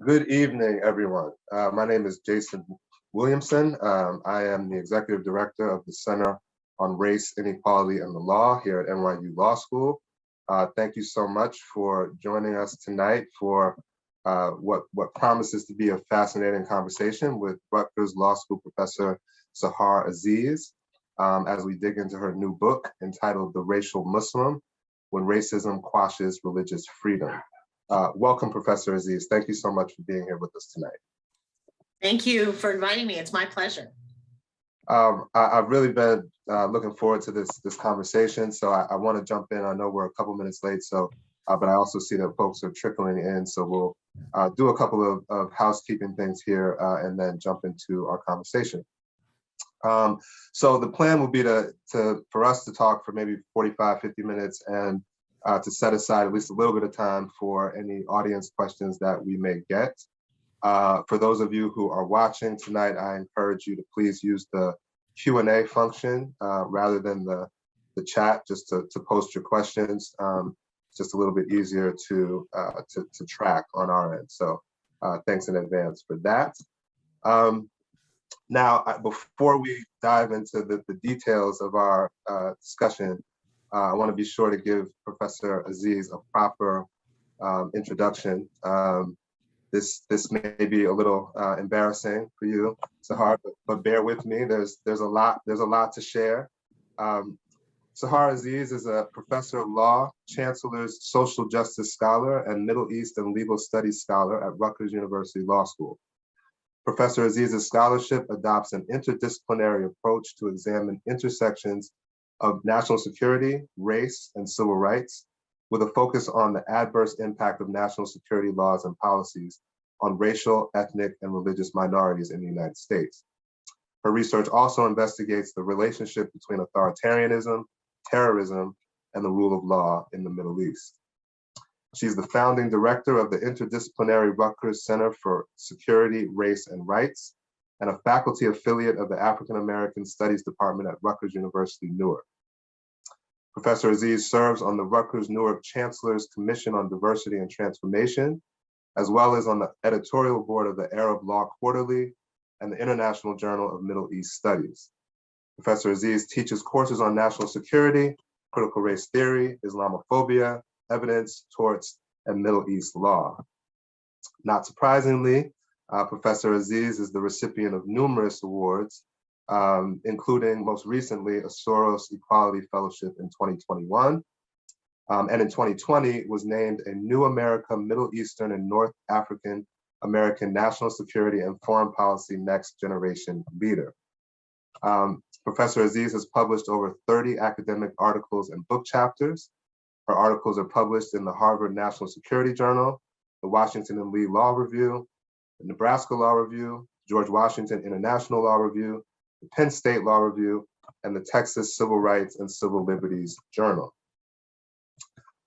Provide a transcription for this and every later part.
Good evening, everyone. My name is Jason Williamson. I am the Executive Director of the Center on Race, Inequality, and the Law here at NYU Law School. Thank you so much for joining us tonight for what promises to be a fascinating conversation with Rutgers Law School Professor Sahar Aziz as we dig into her new book entitled The Racial Muslim: When Racism Quashes Religious Freedom. Welcome, Professor Aziz. Thank you so much for being here with us tonight. Thank you for inviting me. It's my pleasure. I've really been looking forward to this conversation, so I want to jump in. I know we're a couple minutes late, so but I also see that folks are trickling in, so we'll do a couple of housekeeping things here and then jump into our conversation. So the plan will be for us to talk for maybe 45, 50 minutes and to set aside at least a little bit of time for any audience questions that we may get. For those of you who are watching tonight, I encourage you to please use the Q&A function rather than the chat, just to post your questions. It's just a little bit easier to track on our end. So thanks in advance for that. Now, before we dive into the details of our discussion, I want to be sure to give Professor Aziz a proper introduction. This may be a little embarrassing for you, Sahar, but bear with me. There's a lot to share. Sahar Aziz is a professor of law, chancellor's social justice scholar, and Middle East and legal studies scholar at Rutgers University Law School. Professor Aziz's scholarship adopts an interdisciplinary approach to examine intersections of national security, race, and civil rights, with a focus on the adverse impact of national security laws and policies on racial, ethnic, and religious minorities in the United States. Her research also investigates the relationship between authoritarianism, terrorism, and the rule of law in the Middle East. She's the founding director of the interdisciplinary Rutgers Center for Security, Race, and Rights, and a faculty affiliate of the African American Studies Department at Rutgers University, Newark. Professor Aziz serves on the Rutgers Newark Chancellor's Commission on Diversity and Transformation, as well as on the editorial board of the Arab Law Quarterly and the International Journal of Middle East Studies. Professor Aziz teaches courses on national security, critical race theory, Islamophobia, evidence, torts, and Middle East law. Not surprisingly, Professor Aziz is the recipient of numerous awards, including most recently a Soros Equality Fellowship in 2021. And in 2020 was named a New America, Middle Eastern, and North African American National Security and Foreign Policy Next Generation Leader. Professor Aziz has published over 30 academic articles and book chapters. Her articles are published in the Harvard National Security Journal, the Washington and Lee Law Review, the Nebraska Law Review, George Washington International Law Review, the Penn State Law Review, and the Texas Civil Rights and Civil Liberties Journal.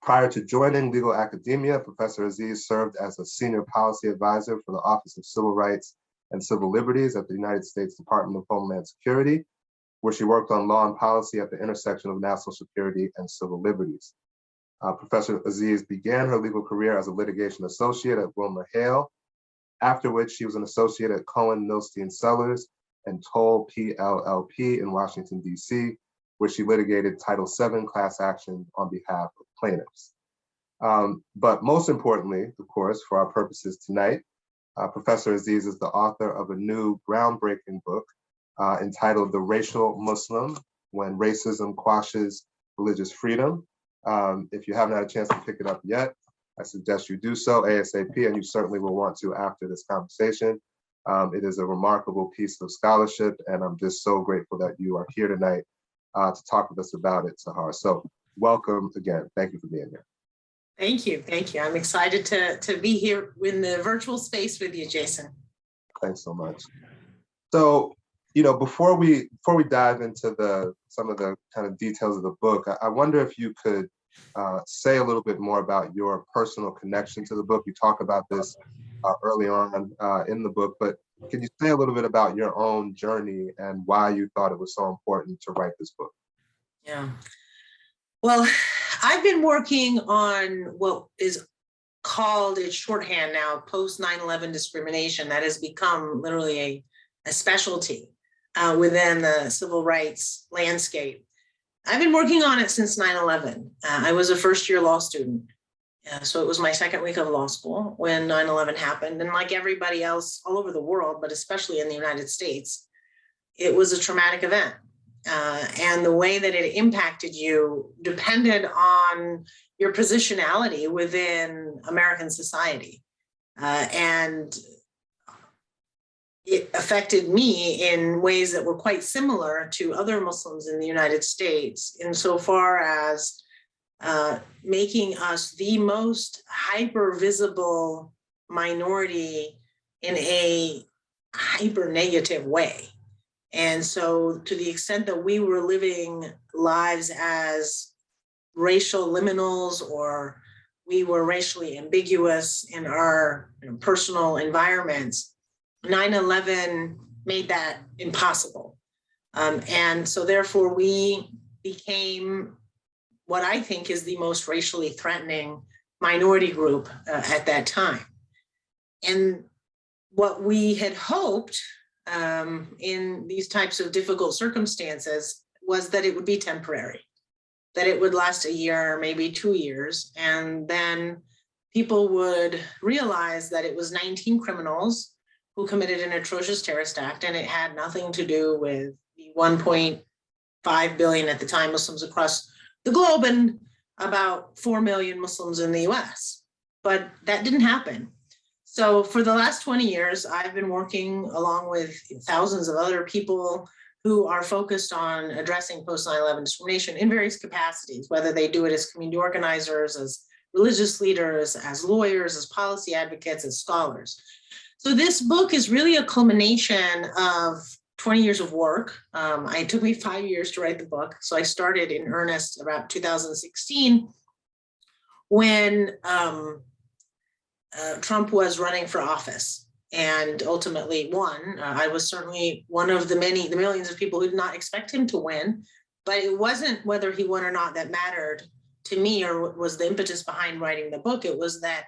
Prior to joining legal academia, Professor Aziz served as a senior policy advisor for the Office of Civil Rights and Civil Liberties at the United States Department of Homeland Security, where she worked on law and policy at the intersection of national security and civil liberties. Professor Aziz began her legal career as a litigation associate at WilmerHale, after which she was an associate at Cohen, Milstein Sellers, and Toll PLLP in Washington, D.C., where she litigated Title VII class action on behalf of plaintiffs. But most importantly, of course, for our purposes tonight, Professor Aziz is the author of a new groundbreaking book entitled The Racial Muslim: When Racism Quashes Religious Freedom. If you haven't had a chance to pick it up yet, I suggest you do so ASAP, and you certainly will want to after this conversation. It is a remarkable piece of scholarship, and I'm just so grateful that you are here tonight to talk with us about it, Sahar. So welcome again. Thank you for being here. Thank you. Thank you. I'm excited to be here in the virtual space with you, Jason. Thanks so much. So, before we dive into some of the kind of details of the book, I wonder if you could say a little bit more about your personal connection to the book. You talk about this early on in the book, but can you say a little bit about your own journey and why you thought it was so important to write this book? Yeah. Well, I've been working on what is called, it's shorthand now, post 9/11 discrimination. That has become literally a specialty within the civil rights landscape. I've been working on it since 9/11. I was a first-year law student. So it was my second week of law school when 9/11 happened. And like everybody else all over the world, but especially in the United States, it was a traumatic event. And the way that it impacted you depended on your positionality within American society. And it affected me in ways that were quite similar to other Muslims in the United States, insofar as making us the most hyper visible minority in a hyper negative way. And so to the extent that we were living lives as racial liminals, or we were racially ambiguous in our personal environments, 9/11 made that impossible. And so therefore we became what I think is the most racially threatening minority group at that time. And what we had hoped in these types of difficult circumstances was that it would be temporary, that it would last a year, maybe 2 years, and then people would realize that it was 19 criminals who committed an atrocious terrorist act, and it had nothing to do with the 1.5 billion at the time Muslims across the globe and about 4 million Muslims in the US. But that didn't happen. So for the last 20 years, I've been working along with thousands of other people who are focused on addressing post 9/11 discrimination in various capacities, whether they do it as community organizers, as religious leaders, as lawyers, as policy advocates, as scholars. So this book is really a culmination of 20 years of work. It took me 5 years to write the book. So I started in earnest about 2016 when Trump was running for office and ultimately won. I was certainly one of the millions of people who did not expect him to win, but it wasn't whether he won or not that mattered to me or was the impetus behind writing the book. It was that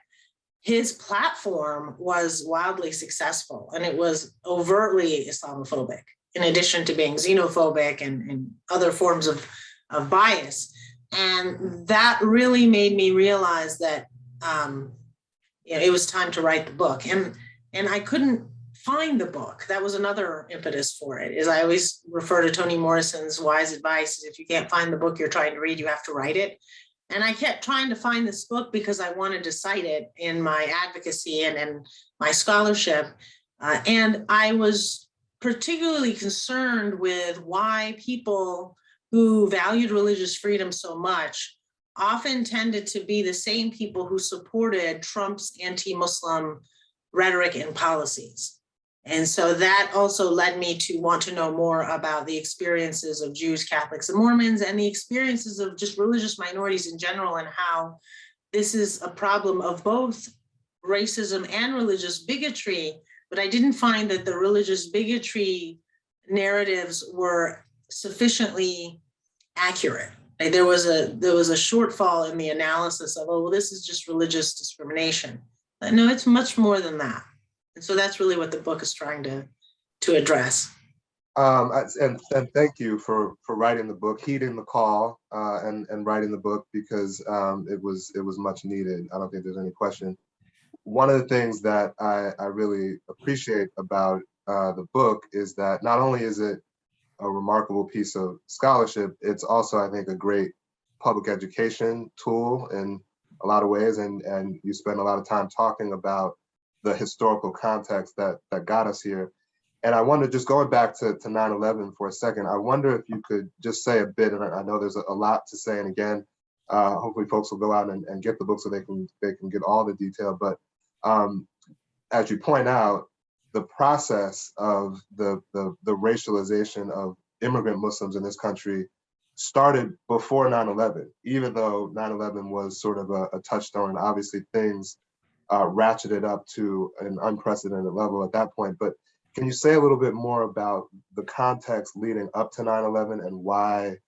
his platform was wildly successful and it was overtly Islamophobic, in addition to being xenophobic and other forms of bias. And that really made me realize that it was time to write the book. And I couldn't find the book. That was another impetus for it. Is I always refer to Toni Morrison's wise advice is if you can't find the book you're trying to read, you have to write it. And I kept trying to find this book because I wanted to cite it in my advocacy and in my scholarship. And I was particularly concerned with why people who valued religious freedom so much often tended to be the same people who supported Trump's anti-Muslim rhetoric and policies. And so that also led me to want to know more about the experiences of Jews, Catholics, and Mormons, and the experiences of just religious minorities in general, and how this is a problem of both racism and religious bigotry. But I didn't find that the religious bigotry narratives were sufficiently accurate. Like there was a shortfall in the analysis of, oh, well, this is just religious discrimination. But no, it's much more than that. And so that's really what the book is trying to address. And thank you for writing the book, heeding the call, and writing the book, because it was much needed. I don't think there's any question. One of the things that I really appreciate about the book is that not only is it a remarkable piece of scholarship, it's also, I think, a great public education tool in a lot of ways. And you spend a lot of time talking about the historical context that got us here. And I wonder, just going back to 9/11 for a second, I wonder if you could just say a bit, and I know there's a lot to say, and again, hopefully folks will go out and get the book so they can get all the detail. But as you point out, the process of the racialization of immigrant Muslims in this country started before 9/11, even though 9/11 was sort of a touchstone. Obviously, things ratcheted up to an unprecedented level at that point. But can you say a little bit more about the context leading up to 9/11 and why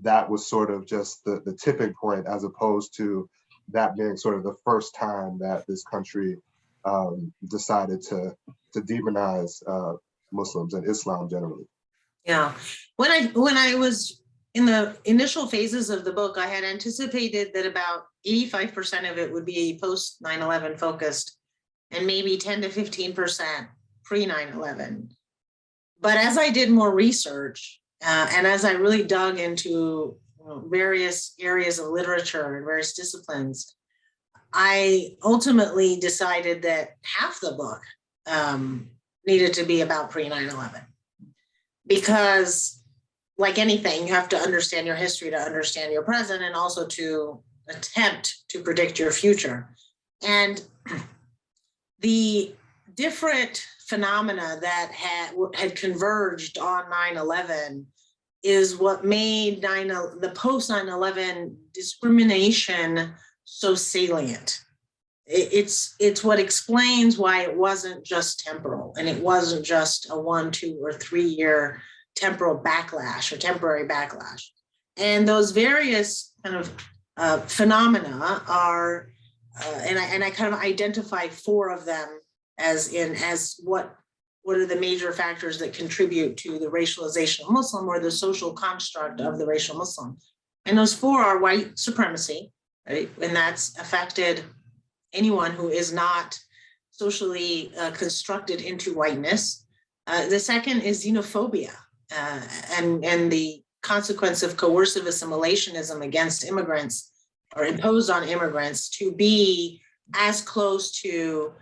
that was sort of just the tipping point, as opposed to that being sort of the first time that this country decided to demonize Muslims and Islam generally. Yeah. When I was in the initial phases of the book, I had anticipated that about 85% of it would be post 9/11 focused and maybe 10 to 15% pre 9/11. But as I did more research and as I really dug into various areas of literature and various disciplines, I ultimately decided that half the book needed to be about pre 9/11. Because, like anything, you have to understand your history to understand your present and also to attempt to predict your future. And the different phenomena that had converged on 9/11 is what made the post 9/11 discrimination so salient. It's what explains why it wasn't just temporal, and it wasn't just a 1, 2, or 3 year temporal backlash or temporary backlash. And those various kind of phenomena are, and I kind of identify 4 of them as what are the major factors that contribute to the racialization of Muslim or the social construct of the racial Muslim. And those 4 are white supremacy, right? And that's affected anyone who is not socially constructed into whiteness. The second is xenophobia and the consequence of coercive assimilationism against immigrants or imposed on immigrants to be as close to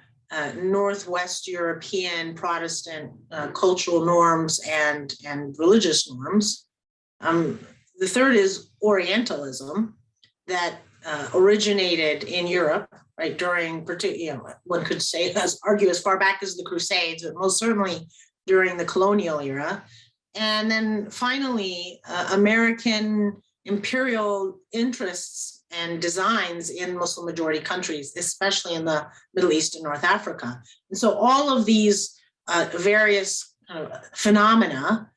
Northwest European Protestant cultural norms and religious norms. The third is Orientalism that originated in Europe, right, during, one could say, argue as far back as the Crusades, but most certainly during the colonial era. And then finally, American imperial interests and designs in Muslim majority countries, especially in the Middle East and North Africa. And so all of these various phenomena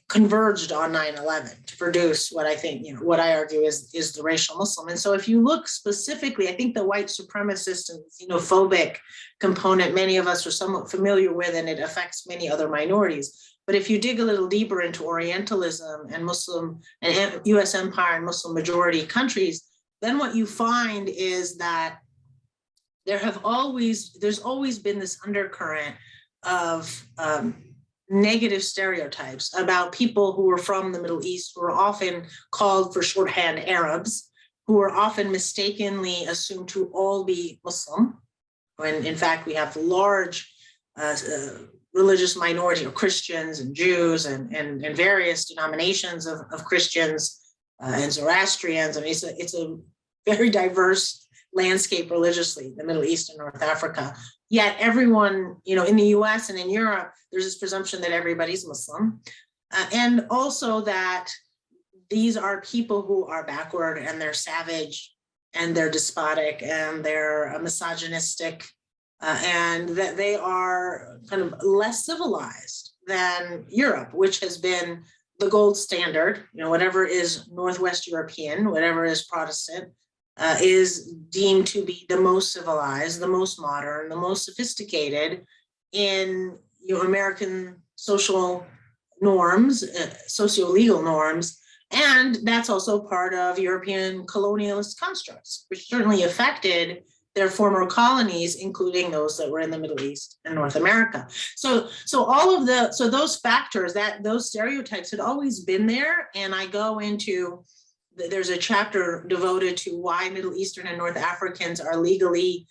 converged on 9/11 to produce what I think, what I argue is the racial Muslim. And so if you look specifically, I think the white supremacist and xenophobic component, many of us are somewhat familiar with, and it affects many other minorities. But if you dig a little deeper into Orientalism and Muslim and US empire and Muslim majority countries, then what you find is that there's always been this undercurrent of negative stereotypes about people who are from the Middle East, who are often called for shorthand Arabs, who are often mistakenly assumed to all be Muslim, when in fact we have large religious minority of Christians and Jews and various denominations of Christians and Zoroastrians. I mean, it's a very diverse landscape religiously, the Middle East and North Africa. Yet everyone, in the US and in Europe, there's this presumption that everybody's Muslim. And also that these are people who are backward and they're savage and they're despotic and they're misogynistic and that they are kind of less civilized than Europe, which has been the gold standard. Whatever is Northwest European, whatever is Protestant, is deemed to be the most civilized, the most modern, the most sophisticated in American social norms, socio-legal norms. And that's also part of European colonialist constructs, which certainly affected their former colonies, including those that were in the Middle East and North America. So those factors, those stereotypes had always been there. And I go into, there's a chapter devoted to why Middle Eastern and North Africans are legally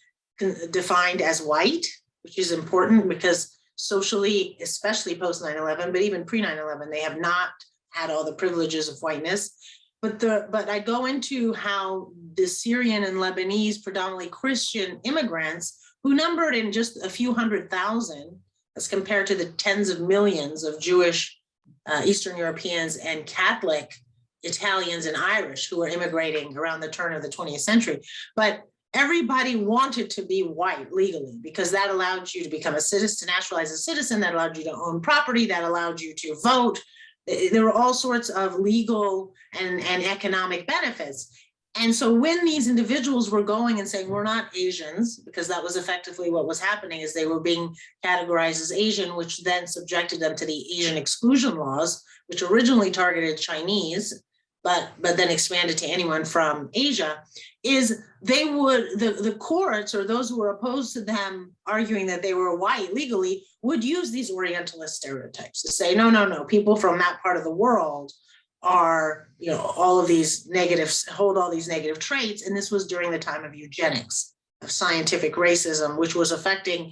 defined as white, which is important because socially, especially post 9/11, but even pre 9/11, they have not had all the privileges of whiteness. But I go into how the Syrian and Lebanese predominantly Christian immigrants, who numbered in just a few 100,000 as compared to the tens of millions of Jewish Eastern Europeans and Catholic Italians and Irish who were immigrating around the turn of the 20th century. But everybody wanted to be white legally because that allowed you to become a citizen, to naturalize a citizen, that allowed you to own property, that allowed you to vote. There were all sorts of legal and economic benefits. And so when these individuals were going and saying, we're not Asians, because that was effectively what was happening, is they were being categorized as Asian, which then subjected them to the Asian exclusion laws, which originally targeted Chinese, but then expanded to anyone from Asia, is they would, the courts or those who were opposed to them arguing that they were white legally would use these Orientalist stereotypes to say, no, no, no, people from that part of the world are, you know, all of these negatives, hold all these negative traits. And this was during the time of eugenics, of scientific racism, which was affecting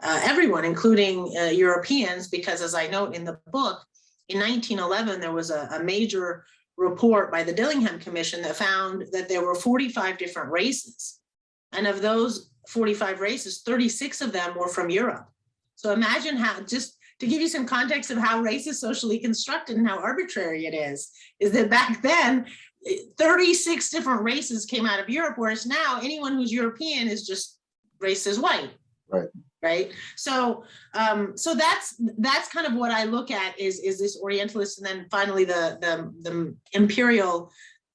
everyone, including Europeans, because as I note in the book, in 1911, there was a major report by the Dillingham Commission that found that there were 45 different races. And of those 45 races, 36 of them were from Europe. So imagine how, just to give you some context of how race is socially constructed and how arbitrary it is that back then, 36 different races came out of Europe, whereas now anyone who's European is just raced as white. Right. Right. So that's kind of what I look at is this Orientalist, and then finally the imperial,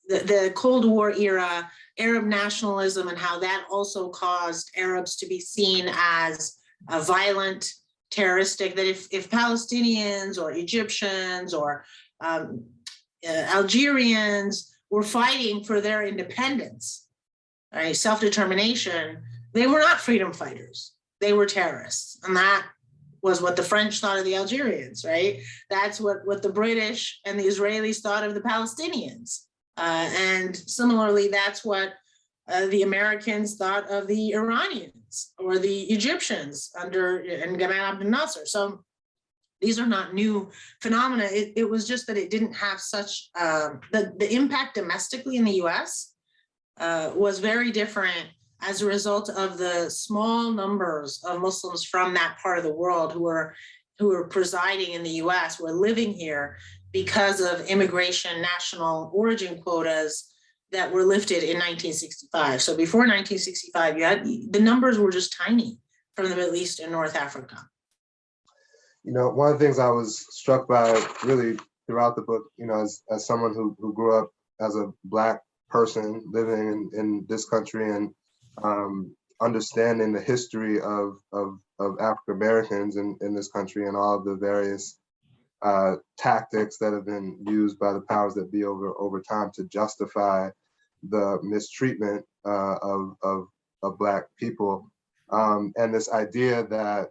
the Cold War era Arab nationalism, and how that also caused Arabs to be seen as a violent, terroristic, that if Palestinians or Egyptians or Algerians were fighting for their independence, right, self-determination, they were not freedom fighters. They were terrorists. And that was what the French thought of the Algerians, right? That's what the British and the Israelis thought of the Palestinians. And similarly, that's what the Americans thought of the Iranians or the Egyptians under Gamal Abdel Nasser. So these are not new phenomena. It was just that it didn't have such, the impact domestically in the US was very different as a result of the small numbers of Muslims from that part of the world who were presiding in the US, were living here because of immigration national origin quotas that were lifted in 1965. So before 1965, the numbers were just tiny from the Middle East and North Africa. You know, one of the things I was struck by really throughout the book, you know, as someone who grew up as a Black person living in this country and understanding the history of African Americans in this country and all of the various tactics that have been used by the powers that be over time to justify the mistreatment of Black people, and this idea that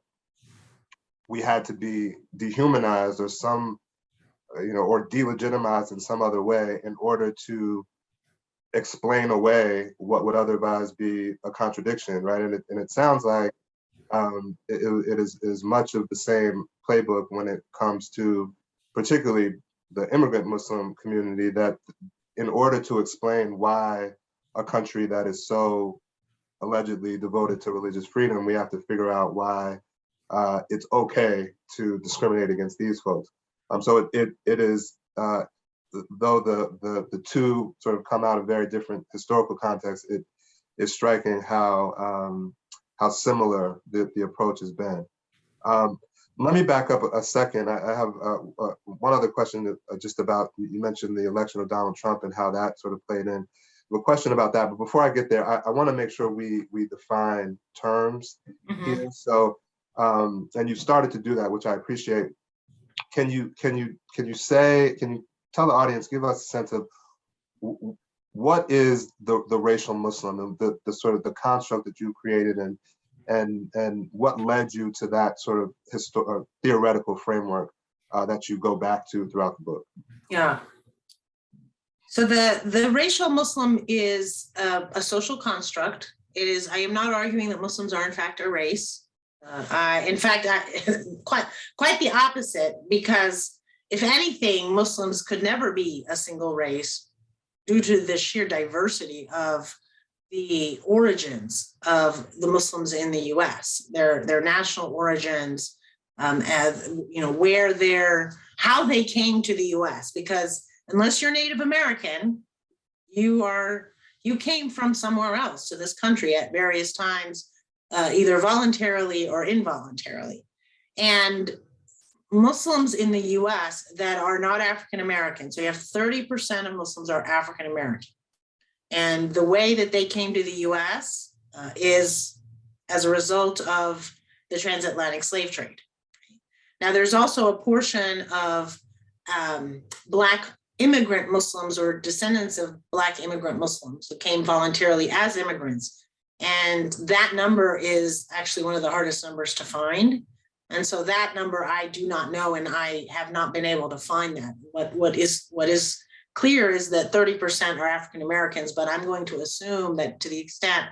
we had to be dehumanized or or delegitimized in some other way in order to explain away what would otherwise be a contradiction, right? And it sounds like it is much of the same playbook when it comes to particularly the immigrant Muslim community, that in order to explain why a country that is so allegedly devoted to religious freedom, we have to figure out why it's okay to discriminate against these folks. So it is, though the two sort of come out of very different historical contexts, it is striking how similar the approach has been. Let me back up a second. I have one other question just about, you mentioned the election of Donald Trump and how that sort of played in. A question about that, but before I get there, I want to make sure we define terms here. So, and you started to do that, which I appreciate. Can you tell the audience, give us a sense of what is the racial Muslim, and the sort of the construct that you created, and what led you to that sort of theoretical framework that you go back to throughout the book? Yeah. So the racial Muslim is a social construct. It is, I am not arguing that Muslims are in fact a race. In fact, quite the opposite, because if anything, Muslims could never be a single race due to the sheer diversity of the origins of the Muslims in the US, their national origins, as you know, how they came to the US, because unless you're Native American, you came from somewhere else to this country at various times, either voluntarily or involuntarily. And Muslims in the US that are not African American, so you have 30% of Muslims are African American. And the way that they came to the US is as a result of the transatlantic slave trade. Now, there's also a portion of Black immigrant Muslims or descendants of Black immigrant Muslims who came voluntarily as immigrants. And that number is actually one of the hardest numbers to find. And so that number I do not know, and I have not been able to find that. What is clear is that 30% are African Americans, but I'm going to assume that to the extent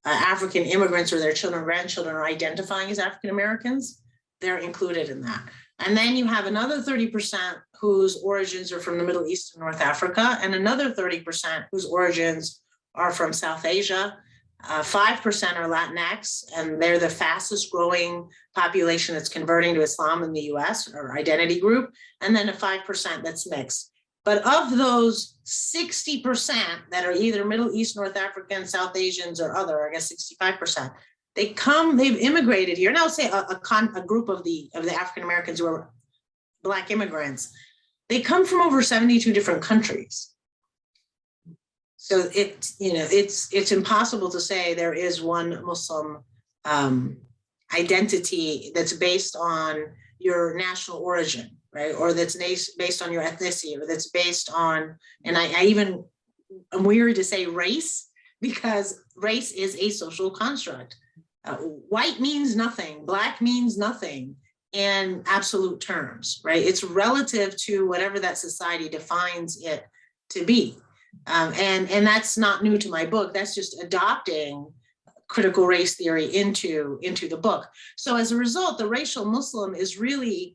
African immigrants or their children, grandchildren are identifying as African Americans, they're included in that. And then you have another 30% whose origins are from the Middle East and North Africa, and another 30% whose origins are from South Asia. 5% are Latinx, and they're the fastest growing population that's converting to Islam in the US, or identity group, and then a 5% that's mixed. But of those 60% that are either Middle East, North African, South Asians, or other, I guess 65%, they've immigrated here. And I'll say a group of the African Americans who are Black immigrants, they come from over 72 different countries. So it's impossible to say there is one Muslim identity that's based on your national origin, right? Or that's based on your ethnicity, or that's based on, and I'm weary to say race, because race is a social construct. White means nothing, Black means nothing in absolute terms, right? It's relative to whatever that society defines it to be. And that's not new to my book. That's just adopting critical race theory into the book. So as a result, the racial Muslim is really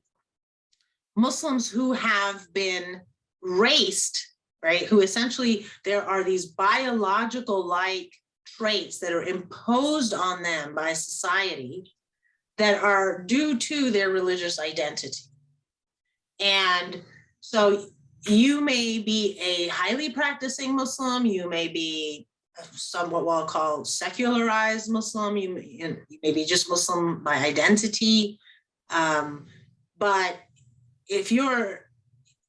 Muslims who have been raced, right? Who essentially, there are these biological like traits that are imposed on them by society that are due to their religious identity. And so you may be a highly practicing Muslim, you may be somewhat what I'll call secularized Muslim, you may be just Muslim by identity. But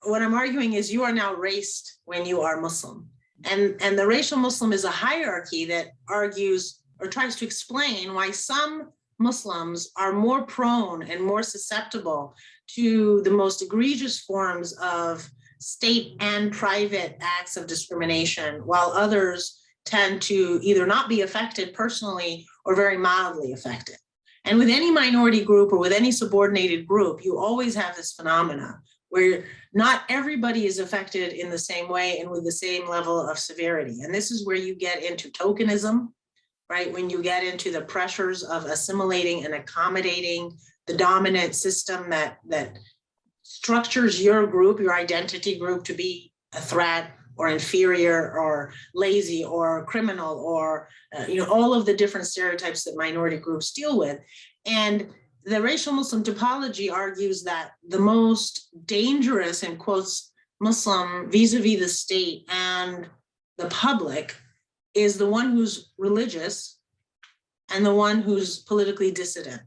what I'm arguing is you are now raced when you are Muslim. And the racial Muslim is a hierarchy that argues or tries to explain why some Muslims are more prone and more susceptible to the most egregious forms of state and private acts of discrimination, while others tend to either not be affected personally or very mildly affected. And with any minority group or with any subordinated group, you always have this phenomena where not everybody is affected in the same way and with the same level of severity. And this is where you get into tokenism, right? When you get into the pressures of assimilating and accommodating the dominant system that structures your group, your identity group, to be a threat or inferior or lazy or criminal or all of the different stereotypes that minority groups deal with. And the racial Muslim topology argues that the most dangerous, in quotes, Muslim vis-a-vis the state and the public is the one who's religious and the one who's politically dissident.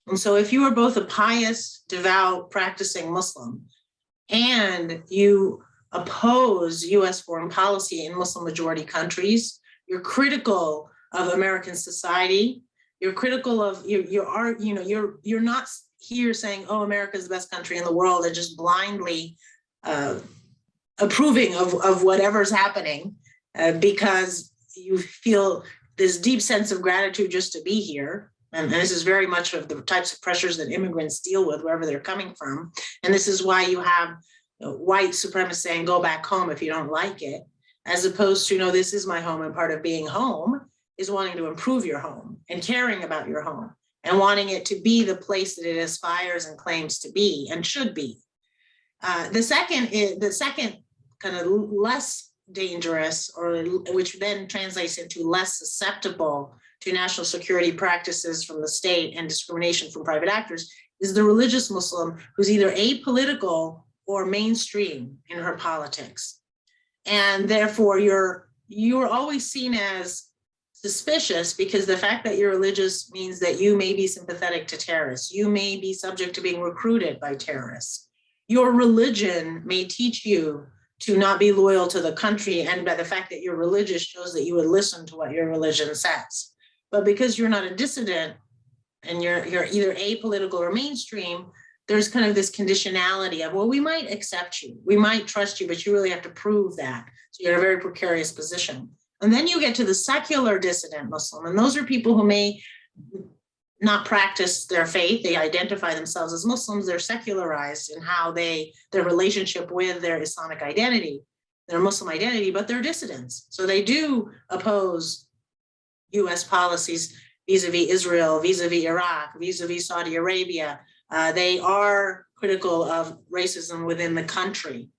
And so if you are both a pious, devout, practicing Muslim and you oppose US foreign policy in Muslim majority countries, you're critical of American society, you're critical of, you're not here saying, oh, America is the best country in the world, and just blindly approving of whatever's happening because you feel this deep sense of gratitude just to be here. And this is very much of the types of pressures that immigrants deal with wherever they're coming from. And this is why you have white supremacists saying, go back home if you don't like it, as opposed to, no, this is my home, and part of being home is wanting to improve your home and caring about your home and wanting it to be the place that it aspires and claims to be and should be. The second kind of less dangerous, or which then translates into less susceptible to national security practices from the state and discrimination from private actors, is the religious Muslim who's either apolitical or mainstream in her politics. And therefore you're always seen as suspicious because the fact that you're religious means that you may be sympathetic to terrorists. You may be subject to being recruited by terrorists. Your religion may teach you to not be loyal to the country, and by the fact that you're religious shows that you would listen to what your religion says. But because you're not a dissident and you're either apolitical or mainstream, there's kind of this conditionality of, well, we might accept you, we might trust you, but you really have to prove that. So you're in a very precarious position. And then you get to the secular dissident Muslim, and those are people who may not practice their faith. They identify themselves as Muslims. They're secularized in how their relationship with their Islamic identity, their Muslim identity, but they're dissidents. So they do oppose US policies vis-a-vis Israel, vis-a-vis Iraq, vis-a-vis Saudi Arabia. They are critical of racism within the country.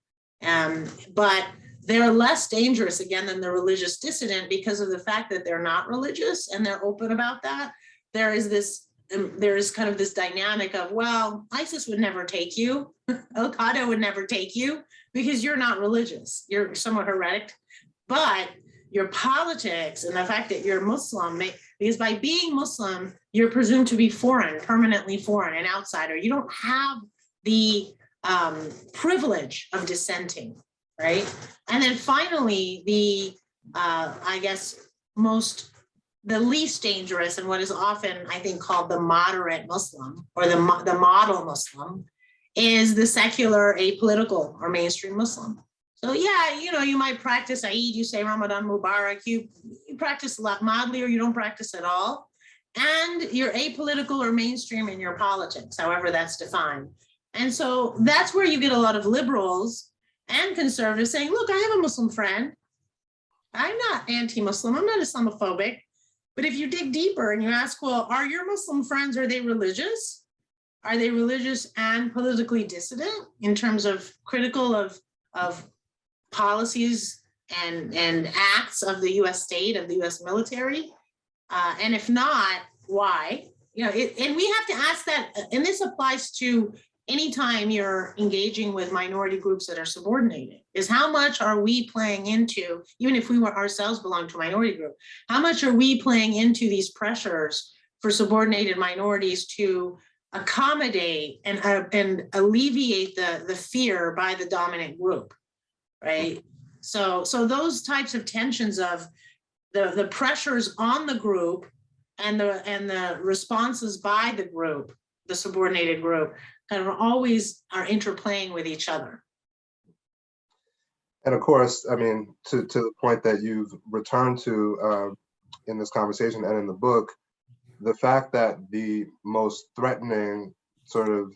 But they're less dangerous, again, than the religious dissident because of the fact that they're not religious and they're open about that. There is kind of this dynamic of, well, ISIS would never take you, Al-Qaeda would never take you because you're not religious, you're somewhat heretic, but your politics and the fact that you're Muslim, because by being Muslim, you're presumed to be foreign, permanently foreign, an outsider. You don't have the privilege of dissenting, right? And then finally, I guess, the least dangerous and what is often, I think, called the moderate Muslim or the model Muslim is the secular, apolitical, or mainstream Muslim. So yeah, you might practice Eid, you say Ramadan Mubarak, you practice a lot mildly or you don't practice at all. And you're apolitical or mainstream in your politics, however that's defined. And so that's where you get a lot of liberals and conservatives saying, look, I have a Muslim friend. I'm not anti-Muslim, I'm not Islamophobic. But if you dig deeper and you ask, well, are your Muslim friends, are they religious? Are they religious and politically dissident in terms of critical of policies and acts of the US state, of the US military? And if not, why? And we have to ask that, and this applies to anytime you're engaging with minority groups that are subordinated, is how much are we playing into, even if we were ourselves belong to a minority group, how much are we playing into these pressures for subordinated minorities to accommodate and alleviate the fear by the dominant group, right? So those types of tensions of the pressures on the group and the responses by the group, the subordinated group, kind of always are interplaying with each other. And of course, I mean, to the point that you've returned to in this conversation and in the book, the fact that the most threatening sort of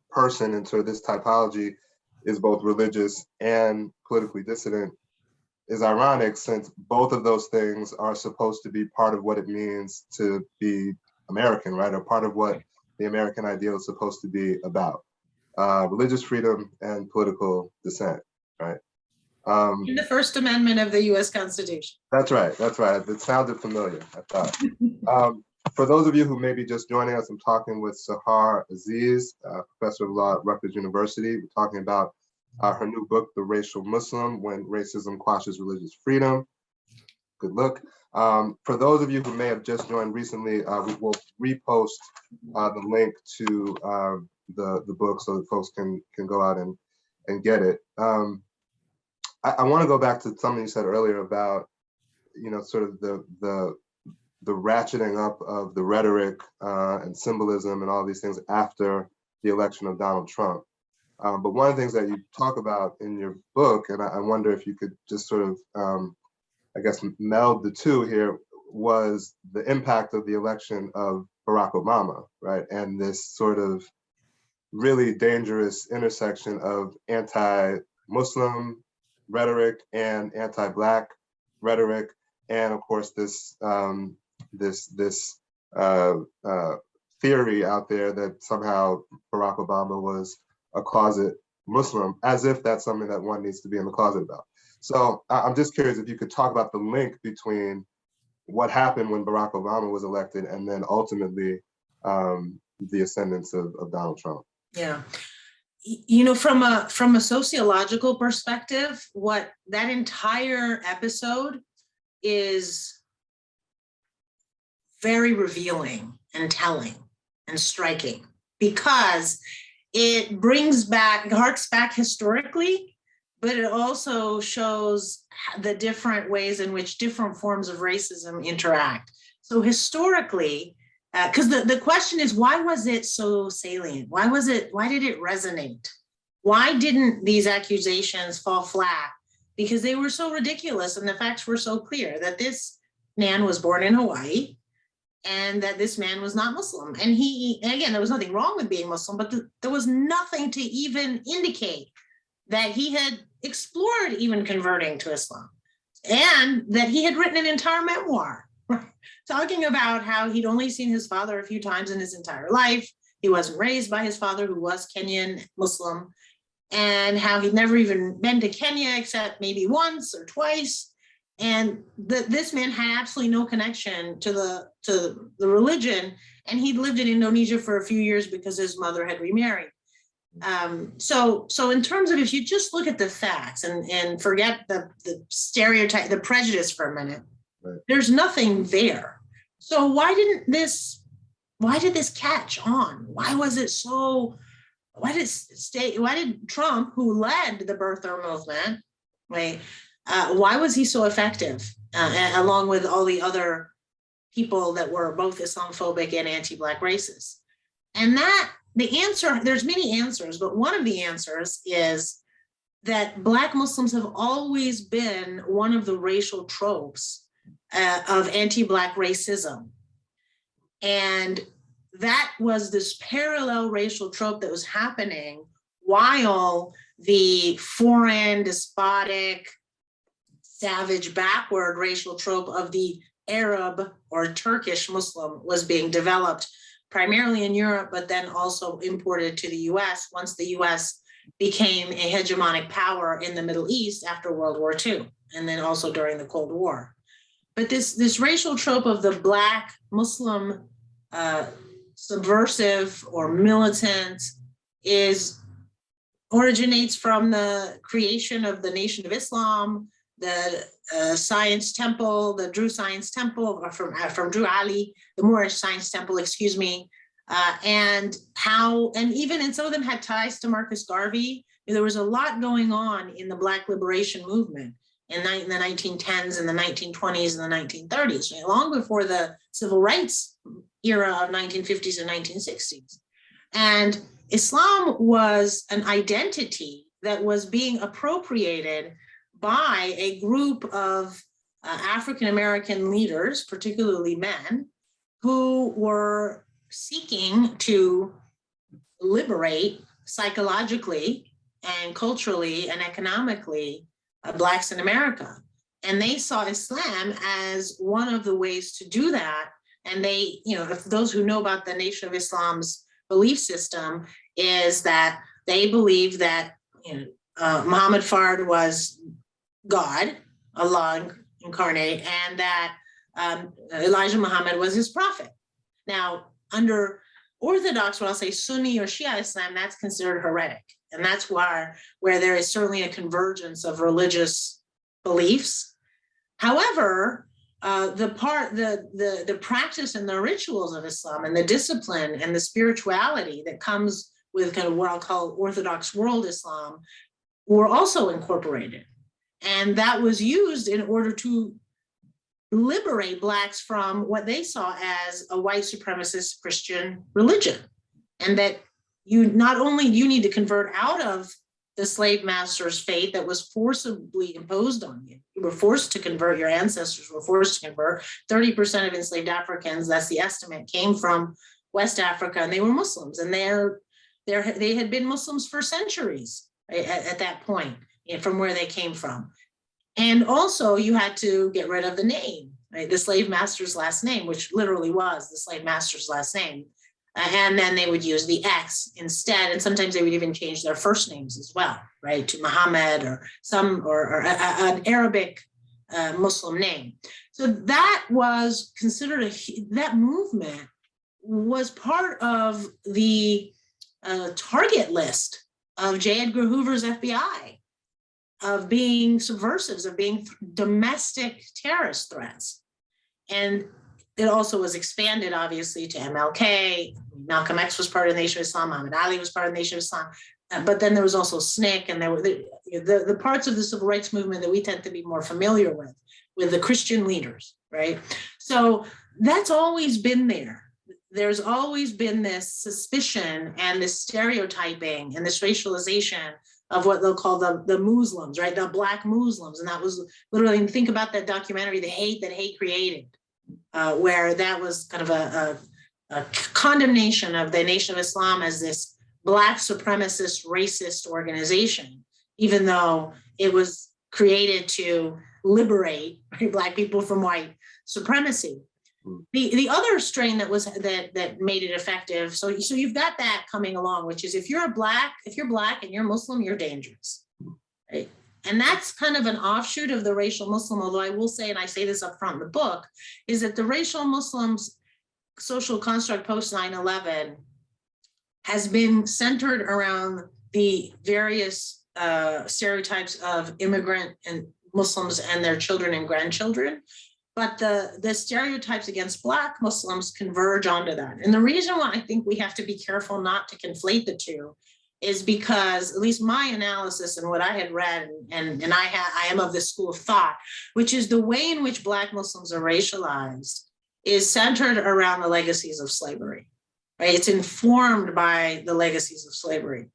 person in sort of this typology is both religious and politically dissident is ironic, since both of those things are supposed to be part of what it means to be American, right? Or part of what the American ideal is supposed to be about. Religious freedom and political dissent, right? In the First Amendment of the US Constitution. That's right, that's right. It sounded familiar, I thought. For those of you who may be just joining us, I'm talking with Sahar Aziz, professor of law at Rutgers University. We're talking about her new book, The Racial Muslim, When Racism Quashes Religious Freedom. Good look. For those of you who may have just joined recently, we will repost the link to the book so that folks can go out and get it. I want to go back to something you said earlier about, sort of the ratcheting up of the rhetoric and symbolism and all these things after the election of Donald Trump. But one of the things that you talk about in your book, and I wonder if you could just sort of, I guess, meld the two here, was the impact of the election of Barack Obama, right? And this sort of really dangerous intersection of anti-Muslim rhetoric and anti-Black rhetoric, and of course this theory out there that somehow Barack Obama was a closet Muslim, as if that's something that one needs to be in the closet about. So I'm just curious if you could talk about the link between what happened when Barack Obama was elected and then ultimately the ascendance of Donald Trump. Yeah. From a sociological perspective, what that entire episode is very revealing and telling and striking, because it brings back, harks back historically, but it also shows the different ways in which different forms of racism interact. So historically, because the question is, why was it so salient? Why did it resonate? Why didn't these accusations fall flat? Because they were so ridiculous and the facts were so clear that this man was born in Hawaii and that this man was not Muslim. And again, there was nothing wrong with being Muslim, but there was nothing to even indicate that he had explored even converting to Islam, and that he had written an entire memoir talking about how he'd only seen his father a few times in his entire life. He wasn't raised by his father, who was Kenyan Muslim, and how he'd never even been to Kenya except maybe once or twice. And this man had absolutely no connection to the religion, and he'd lived in Indonesia for a few years because his mother had remarried. So in terms of, if you just look at the facts and forget the stereotype, the prejudice for a minute, right, there's nothing there. So why did this catch on? Why was it so? Why did Trump, who led the birther movement, right? Why was he so effective, along with all the other people that were both Islamophobic and anti-Black racists? And the answer, there's many answers, but one of the answers is that Black Muslims have always been one of the racial tropes of anti-Black racism. And that was this parallel racial trope that was happening while the foreign, despotic, savage, backward racial trope of the Arab or Turkish Muslim was being developed primarily in Europe, but then also imported to the US once the US became a hegemonic power in the Middle East after World War II, and then also during the Cold War. But this racial trope of the Black Muslim subversive or militant originates from the creation of the Nation of Islam, the Science Temple, the Drew Science Temple, or from Drew Ali, the Moorish Science Temple, excuse me, and even in some of them had ties to Marcus Garvey. There was a lot going on in the Black liberation movement in the 1910s and the 1920s and the 1930s, right? Long before the civil rights era of 1950s and 1960s. And Islam was an identity that was being appropriated by a group of African-American leaders, particularly men, who were seeking to liberate psychologically and culturally and economically Blacks in America. And they saw Islam as one of the ways to do that. And they, if those who know about the Nation of Islam's belief system, is that they believe that Muhammad Fard was God, Allah incarnate, and that Elijah Muhammad was his prophet. Now, under Orthodox, what I'll say Sunni or Shia Islam, that's considered heretic. And that's where there is certainly a convergence of religious beliefs. However, the practice and the rituals of Islam and the discipline and the spirituality that comes with kind of what I'll call Orthodox world Islam were also incorporated. And that was used in order to liberate Blacks from what they saw as a white supremacist Christian religion. And that you need to convert out of the slave master's faith that was forcibly imposed on you. You were forced to convert, your ancestors were forced to convert. 30% of enslaved Africans, that's the estimate, came from West Africa, and they were Muslims. And they had been Muslims for centuries, right, at that point, from where they came from. And also you had to get rid of the name, right? The slave master's last name, which literally was the slave master's last name. And then they would use the X instead. And sometimes they would even change their first names as well, right? To Muhammad or an Arabic Muslim name. So that was considered that movement was part of the target list of J. Edgar Hoover's FBI, of being subversives, of being domestic terrorist threats. And it also was expanded, obviously, to MLK, Malcolm X was part of the Nation of Islam, Muhammad Ali was part of the Nation of Islam, but then there was also SNCC, and there were the parts of the civil rights movement that we tend to be more familiar with the Christian leaders, right? So that's always been there. There's always been this suspicion and this stereotyping and this racialization of what they'll call the Muslims, right? The Black Muslims. And that was literally, think about that documentary, The Hate That Hate Created, where that was kind of a condemnation of the Nation of Islam as this Black supremacist, racist organization, even though it was created to liberate Black people from white supremacy. The other strain that made it effective. So you've got that coming along, which is if you're Black and you're Muslim, you're dangerous, right? And that's kind of an offshoot of the racial Muslim. Although I will say, and I say this up front in the book, is that the racial Muslims social construct post 9/11 has been centered around the various stereotypes of immigrant and Muslims and their children and grandchildren. But the stereotypes against Black Muslims converge onto that. And the reason why I think we have to be careful not to conflate the two is because, at least my analysis and what I had read, and I am of this school of thought, which is the way in which Black Muslims are racialized is centered around the legacies of slavery, right? It's informed by the legacies of slavery.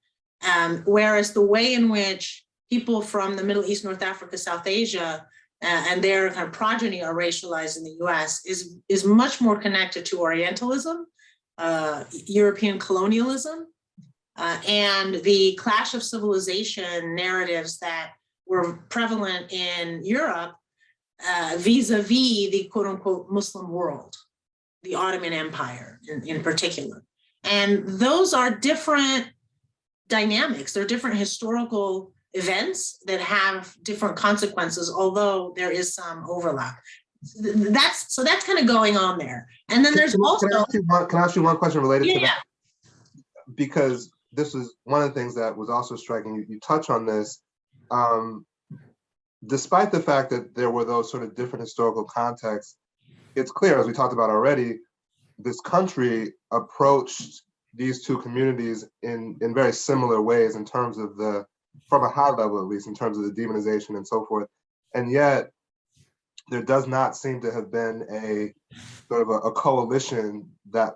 Whereas the way in which people from the Middle East, North Africa, South Asia, and their kind of progeny are racialized in the US is much more connected to Orientalism, European colonialism, and the clash of civilization narratives that were prevalent in Europe vis-a-vis the quote unquote Muslim world, the Ottoman Empire in particular. And those are different dynamics. They're different historical events that have different consequences, although there is some overlap. That's kind of going on there. And then there's also— Can I ask you one question related to that? Because this is one of the things that was also striking. You touch on this. Despite the fact that there were those sort of different historical contexts, it's clear, as we talked about already, this country approached these two communities in very similar ways in terms of from a high level, at least in terms of the demonization and so forth. And yet there does not seem to have been a sort of a coalition that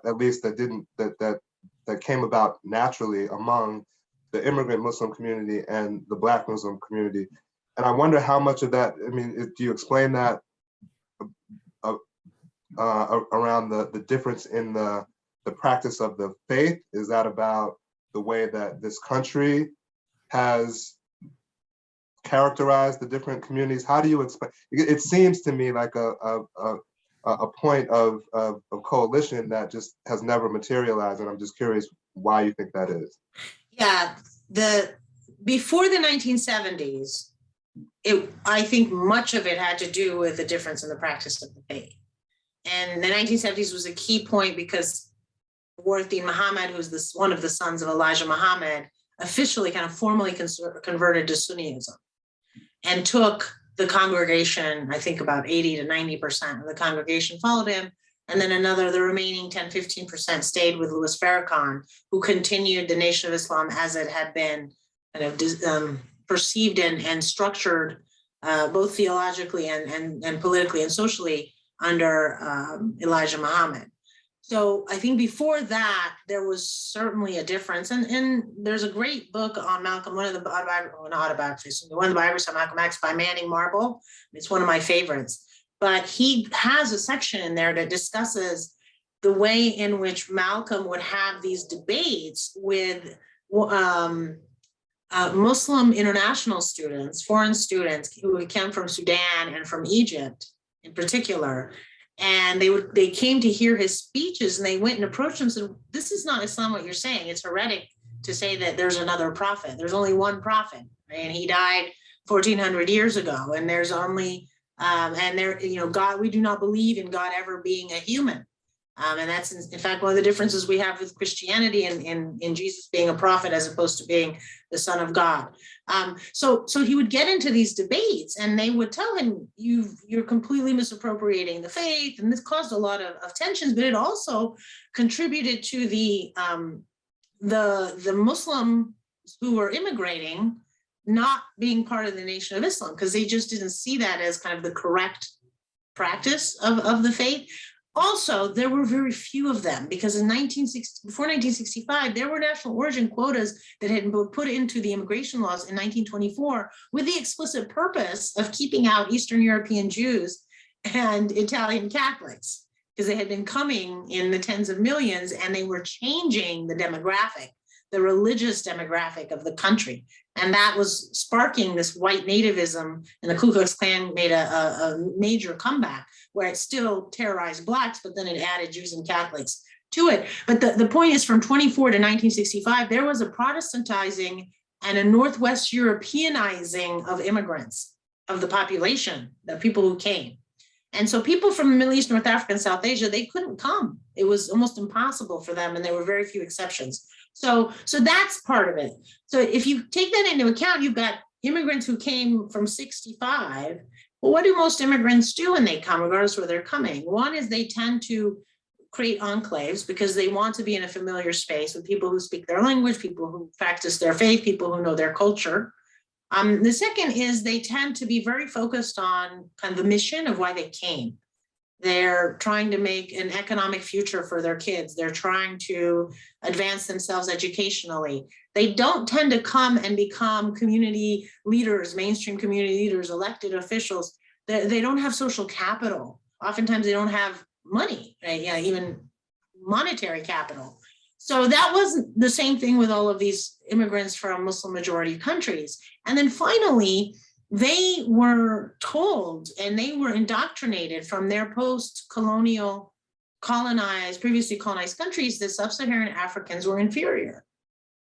came about naturally among the immigrant Muslim community and the Black Muslim community. And I wonder how much of that, I mean, do you explain that around the difference in the practice of the faith? Is that about the way that this country has characterized the different communities? How do you explain? It seems to me like a point of coalition that just has never materialized, and I'm just curious why you think that is. Yeah, before the 1970s, I think much of it had to do with the difference in the practice of the faith. And the 1970s was a key point because Warith Muhammad, who's one of the sons of Elijah Muhammad, officially kind of formally converted to Sunniism and took the congregation, I think about 80 to 90% of the congregation followed him. And then the remaining 10, 15% stayed with Louis Farrakhan, who continued the Nation of Islam as it had been kind of perceived and structured both theologically and politically and socially under Elijah Muhammad. So I think before that, there was certainly a difference. And there's a great book on Malcolm, one of the biographies on Malcolm X by Manning Marble. It's one of my favorites. But he has a section in there that discusses the way in which Malcolm would have these debates with Muslim international students, foreign students who came from Sudan and from Egypt in particular. And they came to hear his speeches, and they went and approached him and said, "This is not Islam what you're saying. It's heretic to say that there's another prophet. There's only one prophet, right? And he died 1400 years ago. And there's only, God, we do not believe in God ever being a human. And that's in fact one of the differences we have with Christianity and in Jesus being a prophet as opposed to being the Son of God. So he would get into these debates, and they would tell him, you're completely misappropriating the faith, and this caused a lot of tensions. But it also contributed to the Muslims who were immigrating not being part of the Nation of Islam, because they just didn't see that as kind of the correct practice of the faith. Also, there were very few of them, because before 1965, there were national origin quotas that had been put into the immigration laws in 1924 with the explicit purpose of keeping out Eastern European Jews and Italian Catholics, because they had been coming in the tens of millions, and they were changing the demographic, the religious demographic of the country. And that was sparking this white nativism, and the Ku Klux Klan made a major comeback where it still terrorized Blacks, but then it added Jews and Catholics to it. But the point is, from 24 to 1965, there was a Protestantizing and a Northwest Europeanizing of immigrants, of the population, the people who came. And so people from the Middle East, North Africa, and South Asia, they couldn't come. It was almost impossible for them, and there were very few exceptions. So that's part of it. So if you take that into account, you've got immigrants who came from 65. Well, what do most immigrants do when they come, regardless of where they're coming? One is they tend to create enclaves because they want to be in a familiar space with people who speak their language, people who practice their faith, people who know their culture. The second is they tend to be very focused on kind of the mission of why they came. They're trying to make an economic future for their kids. They're trying to advance themselves educationally. They don't tend to come and become community leaders, mainstream community leaders, elected officials. They don't have social capital. Oftentimes they don't have money, right? Yeah, even monetary capital. So that wasn't the same thing with all of these immigrants from Muslim majority countries. And then finally, they were told and they were indoctrinated from their post-colonial previously colonized countries that sub-Saharan Africans were inferior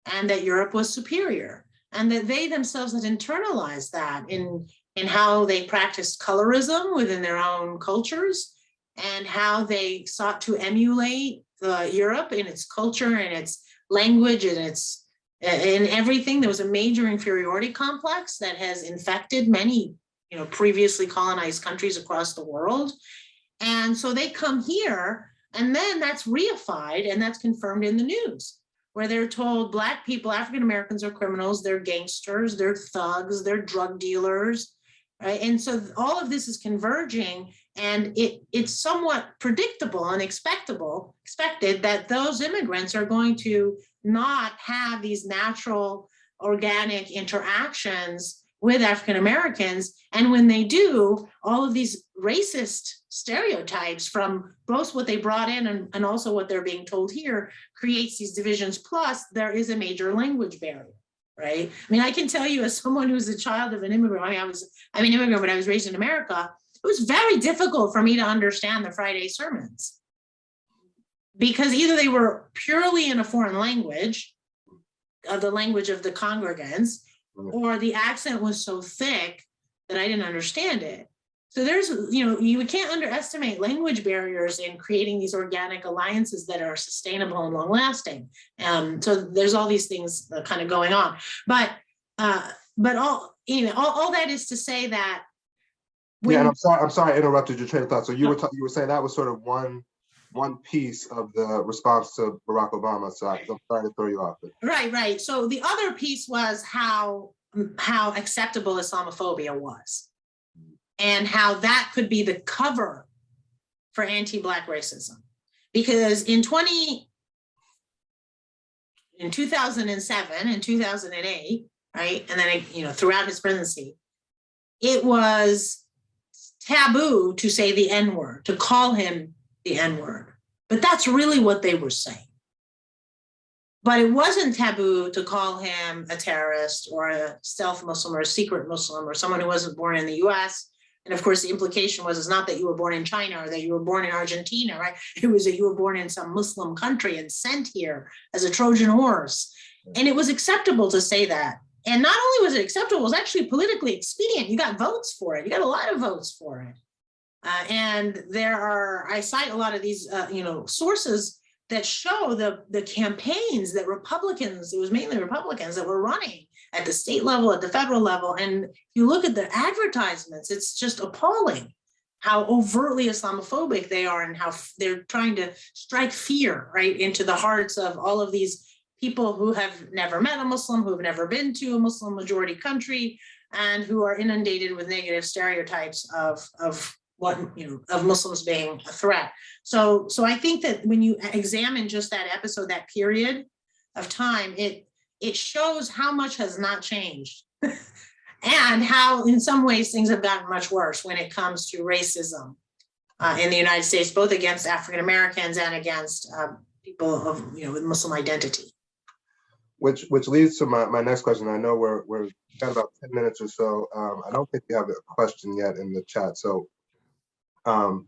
and that Europe was superior, and that they themselves had internalized that in how they practiced colorism within their own cultures, and how they sought to emulate Europe in its culture and its language and in everything. There was a major inferiority complex that has infected many, previously colonized countries across the world. And so they come here, and then that's reified, and that's confirmed in the news, where they're told Black people, African Americans, are criminals, they're gangsters, they're thugs, they're drug dealers, right? And so all of this is converging, and it's somewhat predictable and expected that those immigrants are going to not have these natural organic interactions with African Americans. And when they do, all of these racist stereotypes from both what they brought in and also what they're being told here creates these divisions. Plus, there is a major language barrier, right? I mean, I can tell you, as someone who's a child of an immigrant, I'm an immigrant, but I was raised in America. It was very difficult for me to understand the Friday sermons, because either they were purely in a foreign language, the language of the congregants, or the accent was so thick that I didn't understand it. So there's, you can't underestimate language barriers in creating these organic alliances that are sustainable and long lasting. So there's all these things kind of going on. But all that is to say that. And I'm sorry I interrupted your train of thought. So you were saying that was sort of one piece of the response to Barack Obama. So I'm sorry to throw you off. Right. So the other piece was how acceptable Islamophobia was, and how that could be the cover for anti-Black racism. Because in 2007 and 2008, right, and then throughout his presidency, it was taboo to say the N-word, to call him the N-word. But that's really what they were saying. But it wasn't taboo to call him a terrorist or a stealth Muslim or a secret Muslim or someone who wasn't born in the US. And of course, the implication was not that you were born in China or that you were born in Argentina, right? It was that you were born in some Muslim country and sent here as a Trojan horse. And it was acceptable to say that. And not only was it acceptable, it was actually politically expedient. You got votes for it. You got a lot of votes for it. And I cite a lot of these, sources that show the campaigns that Republicans, it was mainly Republicans that were running at the state level, at the federal level. And you look at the advertisements, it's just appalling how overtly Islamophobic they are and how they're trying to strike fear right into the hearts of all of these people who have never met a Muslim, who have never been to a Muslim majority country, and who are inundated with negative stereotypes of what, of Muslims being a threat. So I think that when you examine just that episode, that period of time, it shows how much has not changed and how in some ways things have gotten much worse when it comes to racism in the United States, both against African Americans and against people of, with Muslim identity. Which leads to my next question. I know we're got about 10 minutes or so. I don't think we have a question yet in the chat. So on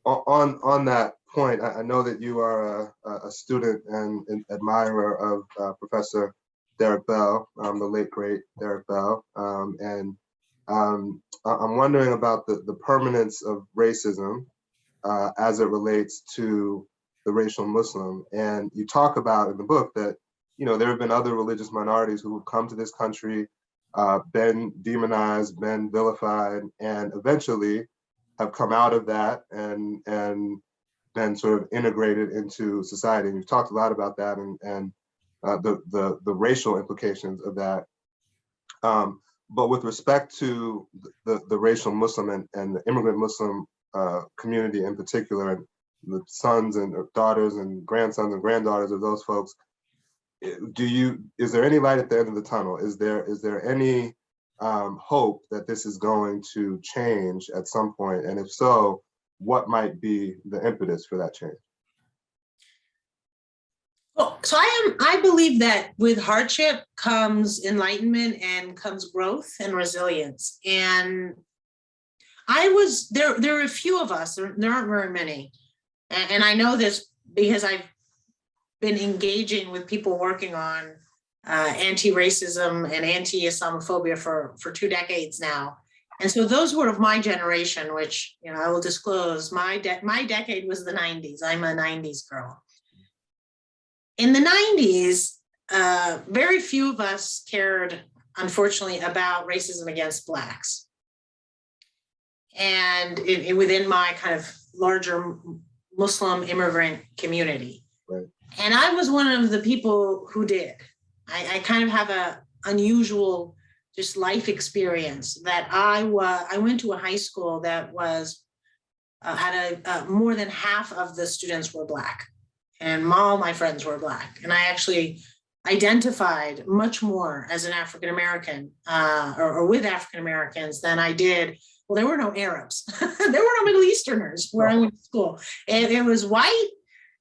that point, I know that you are a student and an admirer of Professor Derek Bell, the late great Derek Bell, and I'm wondering about the permanence of racism as it relates to the racial Muslim. And you talk about in the book that there have been other religious minorities who have come to this country, been demonized, been vilified, and eventually have come out of that and been sort of integrated into society. And you've talked a lot about that and the racial implications of that. But with respect to the racial Muslim and the immigrant Muslim community in particular, and the sons and daughters and grandsons and granddaughters of those folks, is there any light at the end of the tunnel? Is there any hope that this is going to change at some point? And if so, what might be the impetus for that change? Well, so I believe that with hardship comes enlightenment and comes growth and resilience. And there are a few of us, there aren't very many. And I know this because I've been engaging with people working on anti-racism and anti-Islamophobia for 2 decades now. And so those who are of my generation, which I will disclose, my decade was the 90s. I'm a 90s girl. In the 90s, very few of us cared, unfortunately, about racism against Blacks. And within my kind of larger Muslim immigrant community. Right. And I was one of the people who did. I kind of have a unusual just life experience that I went to a high school that was had more than half of the students were Black, and all my friends were Black, and I actually identified much more as an African American or with African Americans than I did. Well, there were no Arabs, there were no Middle Easterners where I went to school. It was white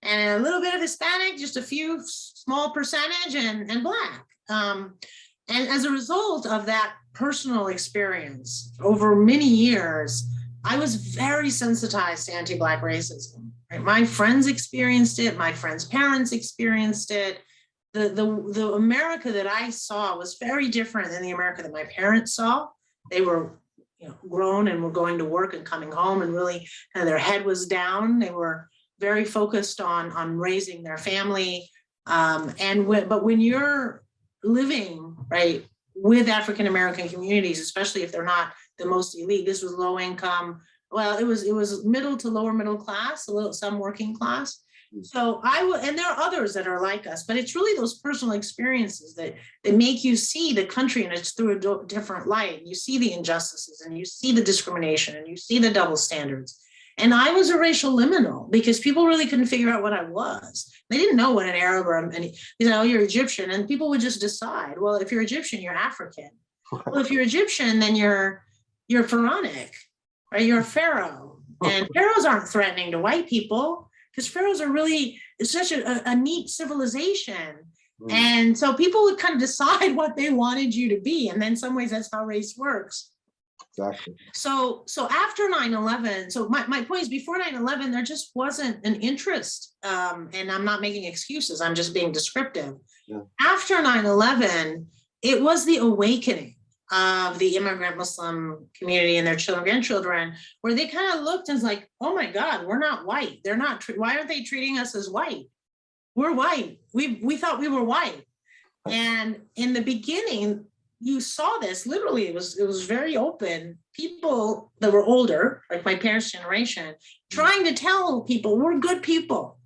and a little bit of Hispanic, just a few small percentage, and Black. And as a result of that personal experience over many years, I was very sensitized to anti-Black racism. Right? My friends experienced it. My friends' parents experienced it. The America that I saw was very different than the America that my parents saw. They were grown and were going to work and coming home, and really kind of their head was down. They were very focused on raising their family. But when you're living right with African American communities, especially if they're not the most elite, this was low income. Well, it was middle to lower middle class, some working class. So and there are others that are like us, but it's really those personal experiences that make you see the country and it's through a different light. You see the injustices and you see the discrimination and you see the double standards. And I was a racial liminal because people really couldn't figure out what I was. They didn't know what an Arab or you're Egyptian, and people would just decide, well, if you're Egyptian, you're African. Well, if you're Egyptian, then you're Pharaonic, right? You're a pharaoh. And pharaohs aren't threatening to white people because pharaohs are really, it's such a neat civilization. Mm. And so people would kind of decide what they wanted you to be. And then in some ways, that's how race works. Exactly. So after 9/11, so my point is before 9/11, there just wasn't an interest. And I'm not making excuses, I'm just being descriptive. Yeah. After 9/11, it was the awakening of the immigrant Muslim community and their children, grandchildren, where they kind of looked and was like, oh my God, we're not white. They're not, why aren't they treating us as white? We're white. We thought we were white. And in the beginning, you saw this literally, it was very open. People that were older, like my parents' generation, trying to tell people we're good people.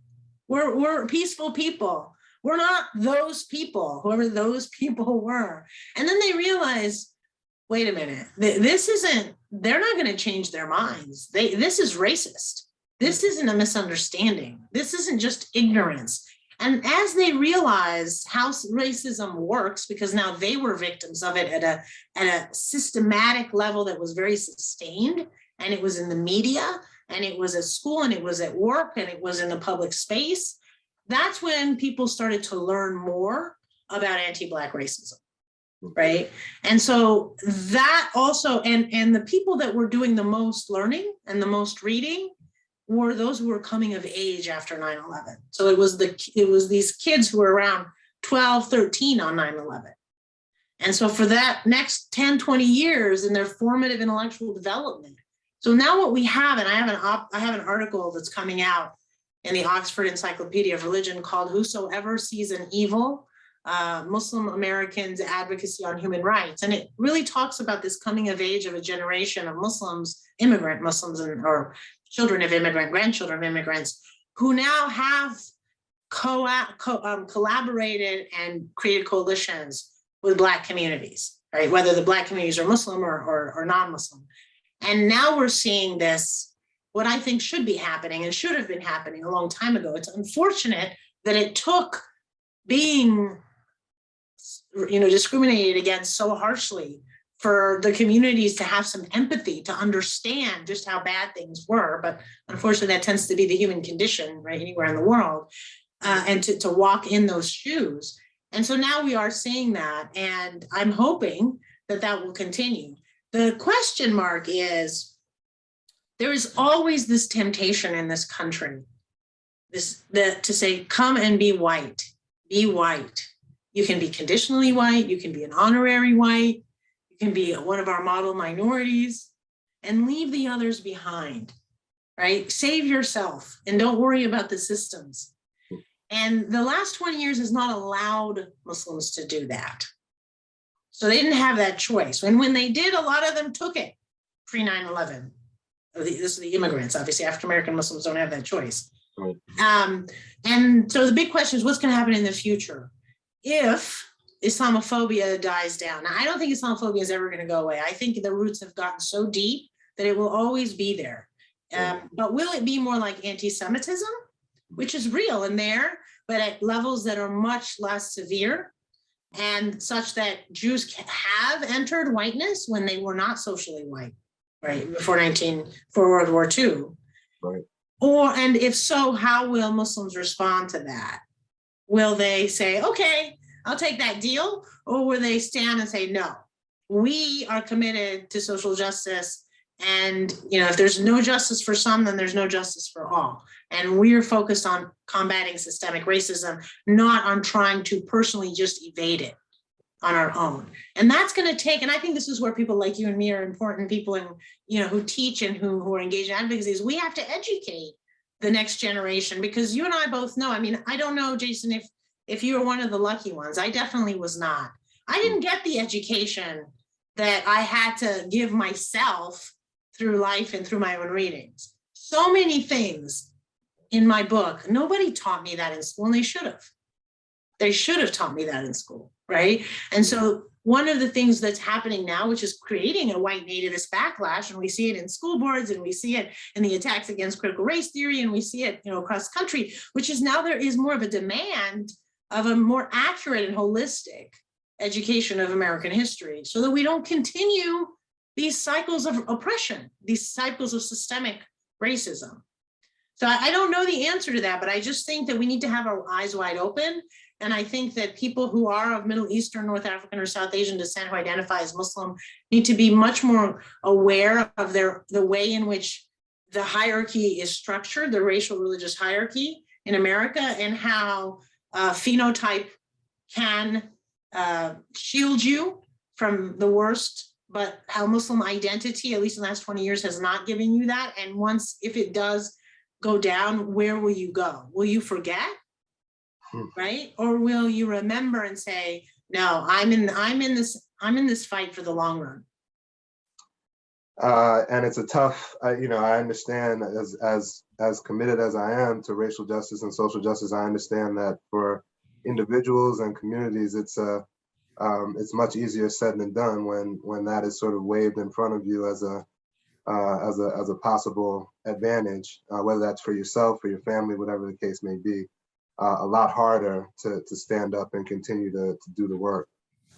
We're peaceful people. We're not those people, whoever those people were. And then they realized, wait a minute, this isn't, they're not going to change their minds. This is racist. This isn't a misunderstanding. This isn't just ignorance. And as they realized how racism works, because now they were victims of it at a systematic level that was very sustained, and it was in the media, and it was at school, and it was at work, and it was in the public space, that's when people started to learn more about anti-Black racism. Right. And so that also, and the people that were doing the most learning and the most reading were those who were coming of age after 9/11. So it was these kids who were around 12, 13 on 9/11. And so for that next 10, 20 years in their formative intellectual development. So now what we have, and I have an article that's coming out in the Oxford Encyclopedia of Religion called Whosoever Sees an Evil, Muslim Americans' Advocacy on Human Rights. And it really talks about this coming of age of a generation of Muslims, immigrant Muslims, or children of immigrant, grandchildren of immigrants, who now have collaborated and created coalitions with Black communities, right? Whether the Black communities are Muslim or non-Muslim. And now we're seeing this, what I think should be happening and should have been happening a long time ago. It's unfortunate that it took being discriminated against so harshly for the communities to have some empathy, to understand just how bad things were. But unfortunately, that tends to be the human condition, right, anywhere in the world, and to walk in those shoes. And so now we are seeing that, and I'm hoping that will continue. The question mark is, there is always this temptation in this country, to say, come and be white, be white. You can be conditionally white, you can be an honorary white, you can be one of our model minorities, and leave the others behind, right? Save yourself and don't worry about the systems. And the last 20 years has not allowed Muslims to do that. So they didn't have that choice. And when they did, a lot of them took it pre 9/11. This is the immigrants, obviously. African-American Muslims don't have that choice. Right. And so the big question is, what's going to happen in the future if Islamophobia dies down? Now, I don't think Islamophobia is ever going to go away. I think the roots have gotten so deep that it will always be there. But will it be more like anti-Semitism, which is real in there, but at levels that are much less severe, and such that Jews have entered whiteness when they were not socially white, right, before World War II? Right. And if so, how will Muslims respond to that? Will they say, okay, I'll take that deal? Or will they stand and say, no, we are committed to social justice. And if there's no justice for some, then there's no justice for all. And we are focused on combating systemic racism, not on trying to personally just evade it on our own. And that's going to take, and I think this is where people like you and me are important people, and who teach and who are engaged in advocacy, is we have to educate the next generation, because you and I both know, I don't know, Jason, if you were one of the lucky ones. I definitely was not. I didn't get the education that I had to give myself through life and through my own readings. So many things in my book, nobody taught me that in school, and they should have. They should have taught me that in school, right? And so one of the things that's happening now, which is creating a white nativist backlash, and we see it in school boards, and we see it in the attacks against critical race theory, and we see it across the country, which is now there is more of a demand of a more accurate and holistic education of American history, so that we don't continue these cycles of oppression, these cycles of systemic racism. So I don't know the answer to that, but I just think that we need to have our eyes wide open. And I think that people who are of Middle Eastern, North African, or South Asian descent who identify as Muslim need to be much more aware of the way in which the hierarchy is structured, the racial religious hierarchy in America, and how phenotype can shield you from the worst, but how Muslim identity, at least in the last 20 years, has not given you that. And once, if it does go down, where will you go? Will you forget? Right? Or will you remember and say, no, I'm in this fight for the long run. And it's a tough, I understand as committed as I am to racial justice and social justice, I understand that for individuals and communities, it's much easier said than done when that is sort of waved in front of you as a possible advantage, whether that's for yourself, for your family, whatever the case may be. A lot harder to stand up and continue to do the work.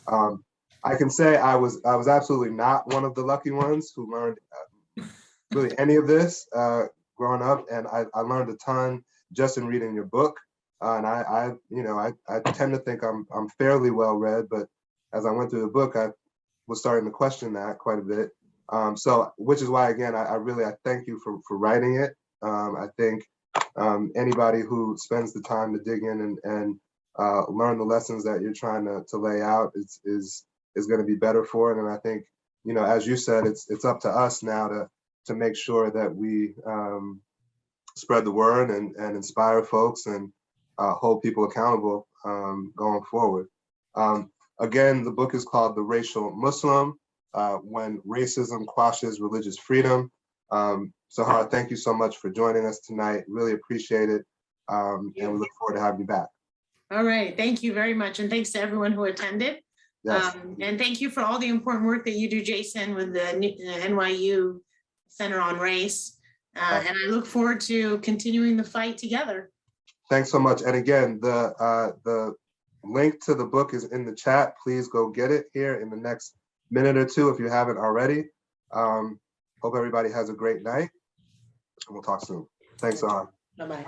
I can say I was absolutely not one of the lucky ones who learned really any of this growing up, and I learned a ton just in reading your book. And I tend to think I'm fairly well read, but as I went through the book, I was starting to question that quite a bit. So, which is why, again, I thank you for writing it. I think anybody who spends the time to dig in and learn the lessons that you're trying to lay out is going to be better for it. And I think, as you said, it's up to us now to make sure that we spread the word and inspire folks and hold people accountable going forward. Again, the book is called The Racial Muslim, When Racism Quashes Religious Freedom. Sahar, thank you so much for joining us tonight. Really appreciate it. And we look forward to having you back. All right. Thank you very much. And thanks to everyone who attended. Yes. And thank you for all the important work that you do, Jason, with the NYU Center on Race. And I look forward to continuing the fight together. Thanks so much. And again, the link to the book is in the chat. Please go get it here in the next minute or two if you haven't already. Hope everybody has a great night. And we'll talk soon. Thanks, Sahar. Bye-bye.